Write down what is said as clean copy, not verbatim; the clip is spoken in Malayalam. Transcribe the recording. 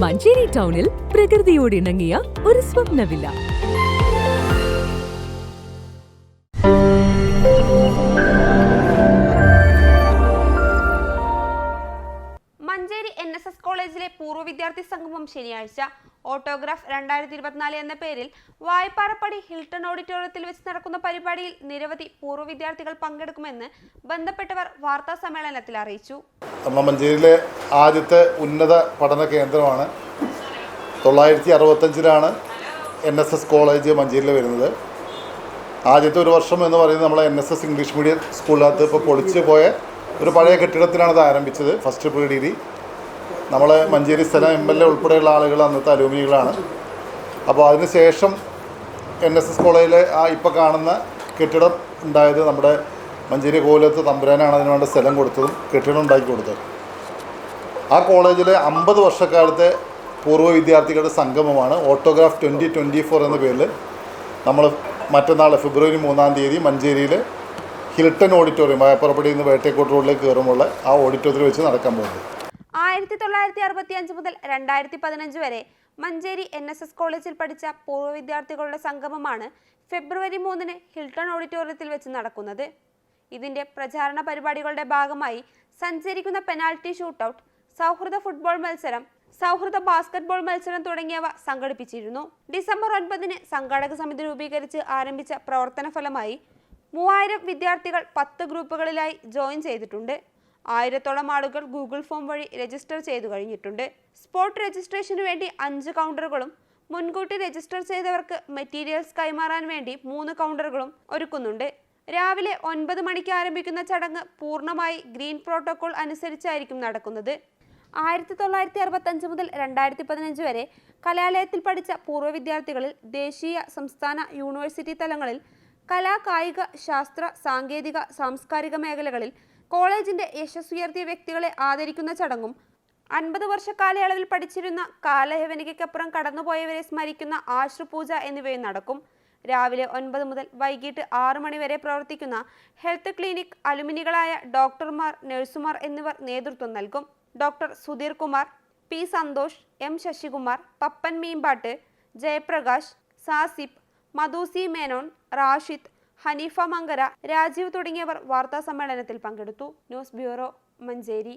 മഞ്ചേരി ടൗണിൽ പ്രകൃതിയോട് ഇണങ്ങിയ ഒരു സ്വപ്ന വില്ല. മഞ്ചേരി NSS കോളേജിലെ പൂർവ്വ വിദ്യാർത്ഥി സംഗമം ശനിയാഴ്ച ഓട്ടോഗ്രാഫ് 2024 എന്ന പേരിൽ വായ്പാറപ്പടി ഹിൽട്ടൺ ഓഡിറ്റോറിയത്തിൽ വെച്ച് നടക്കുന്ന പരിപാടിയിൽ നിരവധി പൂർവ്വ വിദ്യാർത്ഥികൾ പങ്കെടുക്കുമെന്ന് ബന്ധപ്പെട്ടവർ വാർത്താ സമ്മേളനത്തിൽ അറിയിച്ചു. മഞ്ചേരിയിലെ ആദ്യത്തെ ഉന്നത പഠന കേന്ദ്രമാണ്. 965 NSS കോളേജ് മഞ്ചേരിയിൽ വരുന്നത്. ആദ്യത്തെ ഒരു വർഷം എന്ന് പറയുന്നത് നമ്മളെ NSS ഇംഗ്ലീഷ് മീഡിയം സ്കൂളിനകത്ത് ഇപ്പോൾ പൊളിച്ചു പോയ ഒരു പഴയ കെട്ടിടത്തിലാണ് ഇത് ആരംഭിച്ചത്. ഫസ്റ്റ് പ്രീ ഡിഗ്രി നമ്മളെ മഞ്ചേരി സ്ഥലം MLA ഉൾപ്പെടെയുള്ള ആളുകൾ അന്നത്തെ അലൂമിനികളാണ്. അപ്പോൾ അതിനുശേഷം NSS കോളേജിലെ ഇപ്പോൾ കാണുന്ന കെട്ടിടം ഉണ്ടായത് നമ്മുടെ മഞ്ചേരി കോലത്ത് തമ്പുരാനാണ് അതിന് വേണ്ട സ്ഥലം കൊടുത്തതും കെട്ടിടം ഉണ്ടാക്കി കൊടുത്തത്. ആ കോളേജിലെ 50 വർഷക്കാലത്തെ പൂർവ്വ വിദ്യാർത്ഥികളുടെ സംഗമമാണ് ഓട്ടോഗ്രാഫ് 2024 എന്ന പേരിൽ നമ്മൾ മറ്റന്നാൾ ഫെബ്രുവരി 3-ാം തീയതി മഞ്ചേരിയിൽ ഹിൽട്ടൺ ഓഡിറ്റോറിയം വായ്പാറപ്പടിയിൽ നിന്ന് വേട്ടേക്കോട്ട് റോഡിലേക്ക് കയറുമ്പോൾ ആ ഓഡിറ്റോറിയത്തിൽ വെച്ച് നടക്കാൻ പോകുന്നത്. 1965 മുതൽ 2015 വരെ മഞ്ചേരി NSS കോളേജിൽ പഠിച്ച പൂർവ്വ വിദ്യാർത്ഥികളുടെ സംഗമമാണ് ഫെബ്രുവരി 3-ന് ഹിൽട്ടൺ ഓഡിറ്റോറിയത്തിൽ വെച്ച് നടക്കുന്നത്. ഇതിന്റെ പ്രചാരണ പരിപാടികളുടെ ഭാഗമായി സഞ്ചരിക്കുന്ന പെനാൽറ്റി ഷൂട്ടൌട്ട്, സൗഹൃദ ഫുട്ബോൾ മത്സരം, സൗഹൃദ ബാസ്കറ്റ്ബോൾ മത്സരം തുടങ്ങിയവ സംഘടിപ്പിച്ചിരുന്നു. ഡിസംബർ 9-ന് സംഘാടക സമിതി രൂപീകരിച്ച് ആരംഭിച്ച പ്രവർത്തന ഫലമായി 3000 വിദ്യാർത്ഥികൾ 10 ഗ്രൂപ്പുകളിലായി ജോയിൻ ചെയ്തിട്ടുണ്ട്. 1000-ഓളം ആളുകൾ ഗൂഗിൾ ഫോം വഴി രജിസ്റ്റർ ചെയ്തു കഴിഞ്ഞിട്ടുണ്ട്. സ്പോട്ട് രജിസ്ട്രേഷനു വേണ്ടി 5 കൗണ്ടറുകളും മുൻകൂട്ടി രജിസ്റ്റർ ചെയ്തവർക്ക് മെറ്റീരിയൽസ് കൈമാറാൻ വേണ്ടി 3 കൗണ്ടറുകളും ഒരുക്കുന്നുണ്ട്. രാവിലെ 9 മണിക്ക് ആരംഭിക്കുന്ന ചടങ്ങ് പൂർണ്ണമായി ഗ്രീൻ പ്രോട്ടോകോൾ അനുസരിച്ചായിരിക്കും നടക്കുന്നത്. 1965 മുതൽ 2015 വരെ കലാലയത്തിൽ പഠിച്ച പൂർവ്വ വിദ്യാർത്ഥികളിൽ ദേശീയ, സംസ്ഥാന, യൂണിവേഴ്സിറ്റി തലങ്ങളിൽ കലാ, കായിക, ശാസ്ത്ര, സാങ്കേതിക, സാംസ്കാരിക മേഖലകളിൽ കോളേജിന്റെ യശസ്സുയർത്തിയ വ്യക്തികളെ ആദരിക്കുന്ന ചടങ്ങും 50 വർഷ കാലയളവിൽ പഠിച്ചിരുന്ന കാലയവനികയ്ക്കപ്പുറം കടന്നുപോയവരെ സ്മരിക്കുന്ന ആശ്രുപൂജ എന്നിവയും നടക്കും. രാവിലെ 9 മുതൽ വൈകിട്ട് 6 മണി വരെ പ്രവർത്തിക്കുന്ന ഹെൽത്ത് ക്ലിനിക് അലുമിനികളായ ഡോക്ടർമാർ, നഴ്സുമാർ എന്നിവർ നേതൃത്വം നൽകും. Doctor Sudheer Kumar, P. Santhosh, M. Sasikumar, Pappan Meempatt, Jayaprakash, Sasib, Madhusi Menon, Rashid, Haneefa Mankara, Rajeev തുടങ്ങിയവർ വാർത്താ സമ്മേളനത്തിൽ പങ്കെടുത്തു. News bureau, Manjeri.